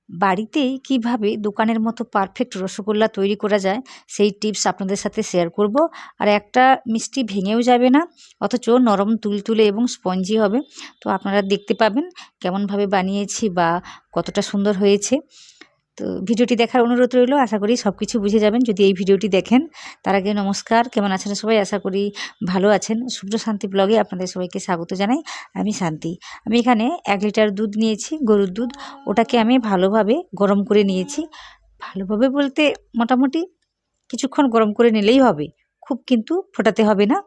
বাড়িতেই কিভাবে দোকানের মতো পারফেক্ট রসগোল্লা তৈরি করা যায় সেই টিপস আপনাদের সাথে শেয়ার করব। আর একটা মিষ্টি ভেঙেও যাবে না, অথচ নরম তুলতুলে এবং স্পঞ্জি হবে। তো আপনারা দেখতে পাবেন কেমনভাবে বানিয়েছি বা কতটা সুন্দর হয়েছে। তো ভিডিওটি দেখার অনুরোধ রইল, আশা করি সব কিছু বুঝে যাবেন যদি এই ভিডিওটি দেখেন। তার আগে নমস্কার, কেমন আছেন সবাই? আশা করি ভালো আছেন। শুভ্র শান্তি ব্লগে আপনাদের সবাইকে স্বাগত জানাই। আমি শান্তি। আমি এখানে 1 লিটার দুধ নিয়েছি, গরুর দুধ। ওটাকে আমি ভালোভাবে গরম করে নিয়েছি। ভালোভাবে বলতে মোটামুটি কিছুক্ষণ গরম করে নিলেই হবে, খুব কিন্তু ফোটাতে হবে না।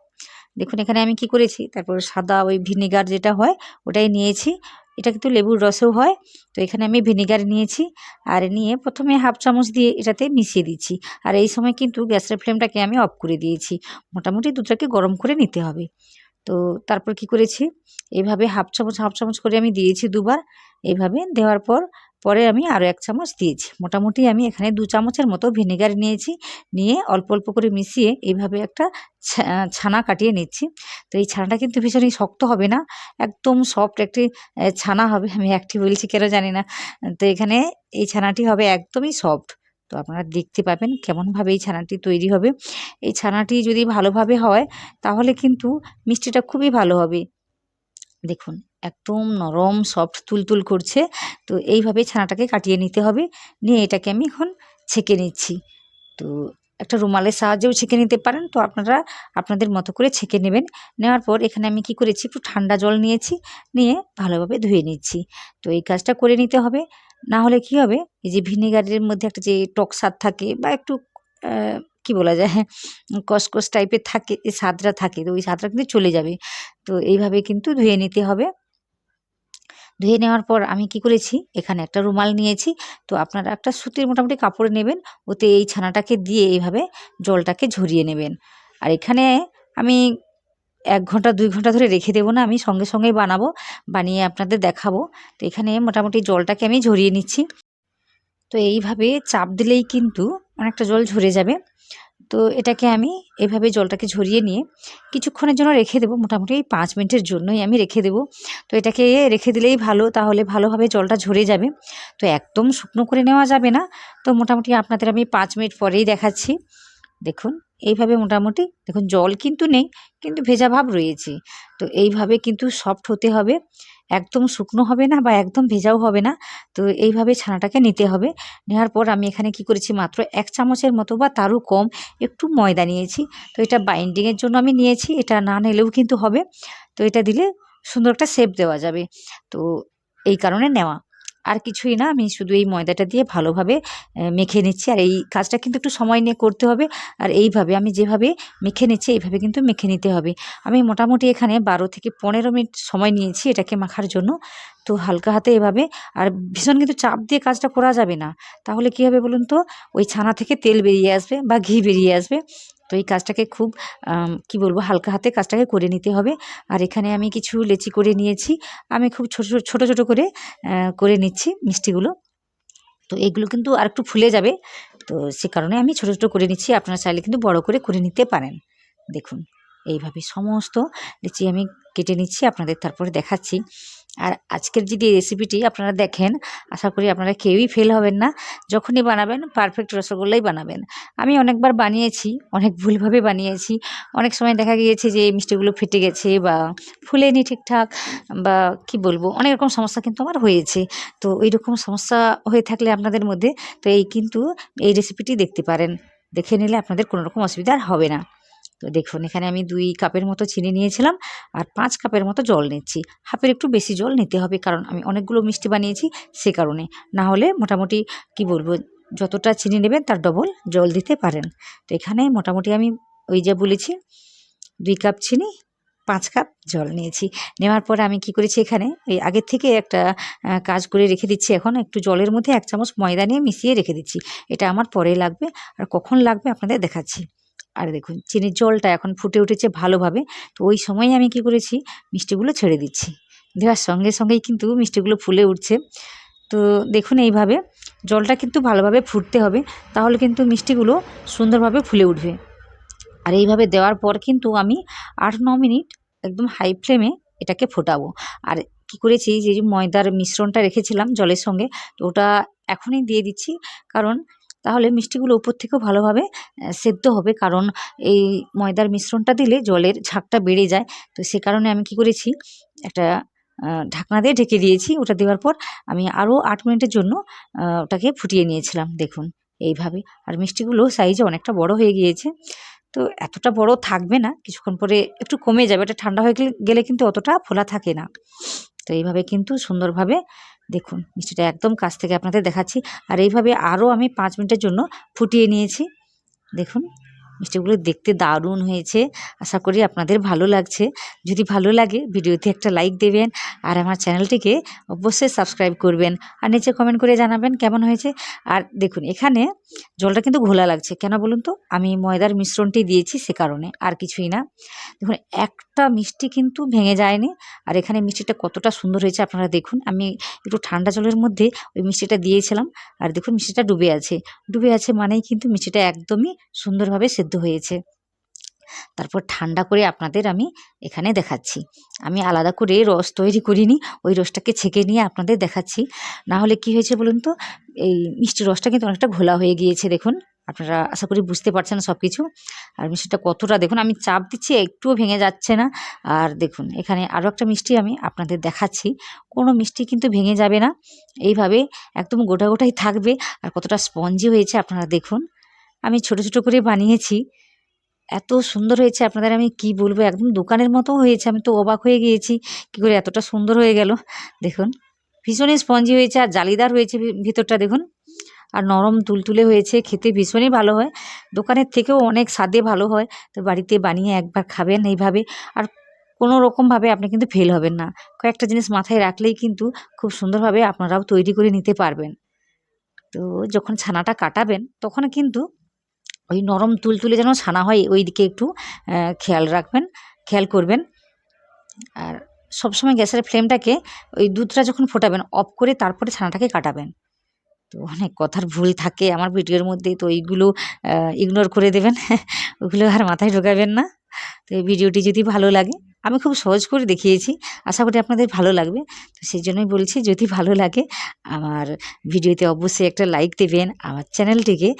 দেখুন এখানে আমি কি করেছি, তারপর সাদা ওই ভিনেগার যেটা হয় ওটাই নিয়েছি। এটা কিন্তু লেবুর রসেও হয়। তো এখানে আমি ভিনেগার নিয়েছি, আর নিয়ে প্রথমে হাফ চামচ দিয়ে এটাতে মিশিয়ে দিচ্ছি। আর এই সময় কিন্তু গ্যাসের ফ্লেমটাকে আমি অফ করে দিয়েছি। মোটামুটি দুধটাকে গরম করে নিতে হবে। তো তারপর কি করেছি, এইভাবে হাফ চামচ করে আমি দিয়েছি দুবার। এইভাবে দেওয়ার পর পরে আমি আরও 1 চামচ দিয়েছি। মোটামুটি আমি এখানে 2 চামচের মতো ভিনেগার নিয়েছি। নিয়ে অল্প অল্প করে মিশিয়ে এইভাবে একটা ছানা কাটিয়ে নিচ্ছি। তো এই ছানাটা কিন্তু ভীষণই শক্ত হবে না, একদম সফট একটি ছানা হবে। আমি একটি বলছি কেন জানি না। তো এখানে এই ছানাটি হবে একদমই সফট। তো আপনারা দেখতে পাবেন কেমনভাবে এই ছানাটি তৈরি হবে। এই ছানাটি যদি ভালোভাবে হয় তাহলে কিন্তু মিষ্টিটা খুবই ভালো হবে। দেখুন একদম নরম সফট তুলতুল করছে। তো এইভাবে ছানাটাকে কাটিয়ে নিতে হবে। নিয়ে এটাকে আমি এখন ছেঁকে নিচ্ছি। তো একটা রুমালের সাহায্যেও ছেঁকে নিতে পারেন। তো আপনারা আপনাদের মতো করে ছেঁকে নেবেন। নেওয়ার পর এখানে আমি কি করেছি, একটু ঠান্ডা জল নিয়েছি, নিয়ে ভালোভাবে ধুয়ে নিচ্ছি। তো এই কাজটা করে নিতে হবে, না হলে কি হবে, এই যে ভিনেগারের মধ্যে একটা যে টক স্বাদ থাকে বা একটু কি বলা যায়, কসকস টাইপের থাকে, এই স্বাদটা থাকে, তো ওই স্বাদটা কিন্তু চলে যাবে। তো এইভাবে কিন্তু ধুয়ে নিতে হবে। ধুয়ে নেওয়ার পর আমি কি করেছি, এখানে একটা রুমাল নিয়েছি। তো আপনারা একটা সুতির মোটামুটি কাপড় নেবেন, ওতে এই ছানাটাকে দিয়ে এইভাবে জলটাকে ঝরিয়ে নেবেন। আর এখানে আমি 1 ঘন্টা 2 ঘন্টা ধরে রেখে দেবো না, আমি সঙ্গে সঙ্গেই বানাবো, বানিয়ে আপনাদের দেখাবো। তো এখানে মোটামুটি জলটাকে আমি ঝরিয়ে নিচ্ছি। তো এইভাবে চাপ দিলেই কিন্তু অনেকটা জল ঝরে যাবে। তো এটাকে আমি এভাবে জলটাকে ঝরিয়ে নিয়ে কিছুক্ষণের জন্য রেখে দেবো, মোটামুটি 5 মিনিটের জন্যই আমি রেখে দেবো। তো এটাকে রেখে দিলেই ভালো, তাহলে ভালোভাবে জলটা ঝরে যাবে। তো একদম শুকনো করে নেওয়া যাবে না। তো মোটামুটি আপনাদের আমি 5 মিনিট পরেই দেখাচ্ছি। দেখুন এইভাবে মোটামুটি দেখুন জল কিন্তু নেই, কিন্তু ভেজা ভাব রয়েছে। তো এইভাবে কিন্তু সফট হতে হবে, একদম শুকনো হবে না বা একদম ভেজাও হবে না। তো এইভাবে ছানাটাকে নিতে হবে। নেওয়ার পর আমি এখানে কি করেছি, মাত্র 1 চামচের মতো বা তারও কম একটু ময়দা নিয়েছি। তো এটা বাইন্ডিংয়ের জন্য আমি নিয়েছি, এটা না নিলেও কিন্তু হবে। তো এটা দিলে সুন্দর একটা শেপ দেওয়া যাবে। তো এই কারণে নেওয়া, আর কিছুই না। আমি শুধু এই ময়দাটা দিয়ে ভালোভাবে মেখে নিচ্ছি। আর এই কাজটা কিন্তু একটু সময় নিয়ে করতে হবে। আর এইভাবে আমি যেভাবে মেখে নিচ্ছি এইভাবে কিন্তু মেখে নিতে হবে। আমি মোটামুটি এখানে 12 থেকে 15 মিনিট সময় নিয়েছি এটাকে মাখার জন্য। তো হালকা হাতে এভাবে, আর ভীষণ কিন্তু চাপ দিয়ে কাজটা করা যাবে না, তাহলে কী হবে বলুন তো, ওই ছানা থেকে তেল বেরিয়ে আসবে বা ঘি বেরিয়ে আসবে। তো এই কাজটাকে খুব কি বলবো, হালকা হাতে কাজটাকে করে নিতে হবে। আর এখানে আমি কিছু লেচি করে নিয়েছি, আমি খুব ছোট ছোট করে করে নিচ্ছি মিষ্টিগুলো। তো এগুলো কিন্তু আরেকটু ফুলে যাবে, তো সে কারণে আমি ছোট ছোট করে নিচ্ছি। আপনারা চাইলে কিন্তু বড় করে নিতে পারেন। দেখুন এইভাবে সমস্ত লিচি আমি কেটে নিচ্ছি, আপনাদের তারপরে দেখাচ্ছি। আর আজকের যদি এই রেসিপিটি আপনারা দেখেন, আশা করি আপনারা কেউই ফেল হবেন না। যখনই বানাবেন পারফেক্ট রসগোল্লাই বানাবেন। আমি অনেকবার বানিয়েছি, অনেক ভুলভাবে বানিয়েছি। অনেক সময় দেখা গিয়েছে যে এই মিষ্টিগুলো ফেটে গেছে বা ফুলেনি ঠিকঠাক, বা কি বলবো, অনেক রকম সমস্যা কিন্তু আমার হয়েছে। তো ওইরকম সমস্যা হয়ে থাকলে আপনাদের মধ্যে, তো এই রেসিপিটি দেখতে পারেন। দেখে নিলে আপনাদের কোনো রকম অসুবিধা আর হবে না। তো দেখুন এখানে আমি 2 কাপের মতো চিনি নিয়েছিলাম, আর 5 কাপের মতো জল নিচ্ছি। হাফের একটু বেশি জল নিতে হবে, কারণ আমি অনেকগুলো মিষ্টি বানিয়েছি সে কারণে। না হলে মোটামুটি কি বলবো, যতটা চিনি নেবেন তার ডবল জল দিতে পারেন। তো এখানে মোটামুটি আমি ওই যে বলেছি 2 কাপ চিনি, 5 কাপ জল নিয়েছি। নেওয়ার পর আমি কি করেছি, এখানে এই আগের থেকে একটা কাজ করে রেখে দিচ্ছি। এখন একটু জলের মধ্যে 1 চামচ ময়দা নিয়ে মিশিয়ে রেখে দিচ্ছি। এটা আমার পরে লাগবে, আর কখন লাগবে আপনাদের দেখাচ্ছি। আর দেখুন চিনির জলটা এখন ফুটে উঠেছে ভালোভাবে। তো ওই সময়ই আমি কি করেছি, মিষ্টিগুলো ছেড়ে দিচ্ছি। দেওয়ার সঙ্গে সঙ্গেই কিন্তু মিষ্টিগুলো ফুলে উঠছে। তো দেখুন এইভাবে জলটা কিন্তু ভালোভাবে ফুটতে হবে, তাহলে কিন্তু মিষ্টিগুলো সুন্দরভাবে ফুলে উঠবে। আর এইভাবে দেওয়ার পর কিন্তু আমি 8-9 মিনিট একদম হাই ফ্লেমে এটাকে ফোটাবো। আর কি করেছি, যে ময়দার মিশ্রণটা রেখেছিলাম জলের সঙ্গে, তো ওটা এখনই দিয়ে দিচ্ছি, কারণ তাহলে মিষ্টিগুলো উপর থেকেও ভালোভাবে সেদ্ধ হবে, কারণ এই ময়দার মিশ্রণটা দিলে জলের ঝাঁকটা বেড়ে যায়। তো সে কারণে আমি কি করেছি, একটা ঢাকনা দিয়ে ঢেকে দিয়েছি। ওটা দেওয়ার পর আমি আরও 8 মিনিটের জন্য ওটাকে ফুটিয়ে নিয়েছিলাম, দেখুন এইভাবে। আর মিষ্টিগুলো সাইজে অনেকটা বড় হয়ে গিয়েছে। তো এতটা বড় থাকবে না, কিছুক্ষণ পরে একটু কমে যাবে, এটা ঠান্ডা হয়ে গেলে কিন্তু অতটা ফোলা থাকে না। তো এইভাবে কিন্তু সুন্দরভাবে দেখুন মিষ্টিটা একদম কাছ থেকে আপনাদের দেখাচ্ছি। আর এইভাবে আরও আমি 5 মিনিটের জন্য ফুটিয়ে নিয়েছি। দেখুন মিষ্টিগুলো দেখতে দারুণ হয়েছে, আশা করি আপনাদের ভালো লাগছে। যদি ভালো লাগে ভিডিওতে একটা লাইক দেবেন, আর আমার চ্যানেলটিকে অবশ্যই সাবস্ক্রাইব করবেন, আর নিচে কমেন্ট করে জানাবেন কেমন হয়েছে। আর দেখুন এখানে জলটা কিন্তু ঘোলা লাগছে, কেন বলুন তো, আমি ময়দার মিশ্রণটি দিয়েছি সে কারণে, আর কিছুই না। দেখুন একটা মিষ্টি কিন্তু ভেঙে যায়নি। আর এখানে মিষ্টিটা কতটা সুন্দর হয়েছে আপনারা দেখুন, আমি একটু ঠান্ডা জলের মধ্যে ওই মিষ্টিটা দিয়েছিলাম, আর দেখুন মিষ্টিটা ডুবে আছে। ডুবে আছে মানেই কিন্তু মিষ্টিটা একদমই সুন্দরভাবে সেদ্ধ হয়েছে। তারপর ঠান্ডা করে আপনাদের আমি এখানে দেখাচ্ছি। আমি আলাদা করে রস তৈরি করিনি, ওই রসটাকে ছেঁকে নিয়ে আপনাদের দেখাচ্ছি। না হলে কি হয়েছে বলুন তো, এই মিষ্টির রসটা কিন্তু অনেকটা ঘোলা হয়ে গিয়েছে, দেখুন আপনারা আশা করি বুঝতে পারছেন সব কিছু। আর মিষ্টিটা কতটা দেখুন, আমি চাপ দিচ্ছি একটুও ভেঙে যাচ্ছে না। আর দেখুন এখানে আরও একটা মিষ্টি আমি আপনাদের দেখাচ্ছি, কোনো মিষ্টি কিন্তু ভেঙে যাবে না, এইভাবে একদম গোটা গোটাই থাকবে। আর কতটা স্পঞ্জি হয়েছে আপনারা দেখুন, আমি ছোট ছোট করে বানিয়েছি, এত সুন্দর হয়েছে আপনাদের আমি কি বলবো, একদম দোকানের মতো হয়েছে। আমি তো অবাক হয়ে গিয়েছি কি করে এতটা সুন্দর হয়ে গেল। দেখুন ভীষণই স্পঞ্জি হয়েছে, আর জালিদার হয়েছে ভিতরটা দেখুন, আর নরম তুলতুলে হয়েছে, খেতে ভীষণই ভালো হয়, দোকানের থেকেও অনেক স্বাদে ভালো হয়। তো বাড়িতে বানিয়ে একবার খাবেন এইভাবে, আর কোনো রকমভাবে আপনি কিন্তু ফেল হবেন না। কয়েকটা জিনিস মাথায় রাখলেই কিন্তু খুব সুন্দরভাবে আপনারাও তৈরি করে নিতে পারবেন। তো যখন ছানাটা কাটাবেন তখন কিন্তু ওই নরম তুলতুলে যেন ছানা হয় ওই দিকে একটু খেয়াল রাখবেন, খেয়াল করবেন। আর সবসময় গ্যাসের ফ্লেমটাকে ওই দুধটা যখন ফোটাবেন অফ করে তারপরে ছানাটাকে কাটাবেন। তো অনেক কথার ভুল থাকে আমার ভিডিওর মধ্যে, তো এইগুলো ইগনোর করে দেবেন ওগুলো আর মাথায় ঢোকাবেন না। তো এই ভিডিওটি যদি ভালো লাগে, আমি খুব সহজ করে দেখিয়েছি, আশা করি আপনাদের ভালো লাগবে। তো সেই জন্যই বলছি যদি ভালো লাগে আমার ভিডিওতে অবশ্যই একটা লাইক দেবেন, আমার চ্যানেলটিকে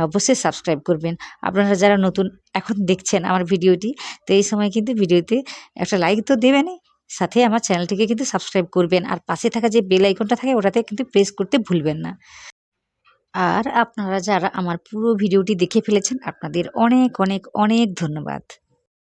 অবশ্যই সাবস্ক্রাইব করবেন। আপনারা যারা নতুন এখন দেখছেন আমার ভিডিওটি, তো এই সময় কিন্তু ভিডিওতে একটা লাইক তো দেবেনই, সাথে আমার চ্যানেলটিকে কিন্তু সাবস্ক্রাইব করবেন, আর পাশে থাকা যে বেল আইকনটা থাকে ওটাতে কিন্তু প্রেস করতে ভুলবেন না। আর আপনারা যারা আমার পুরো ভিডিওটি দেখে ফেলেছেন আপনাদের অনেক অনেক অনেক ধন্যবাদ।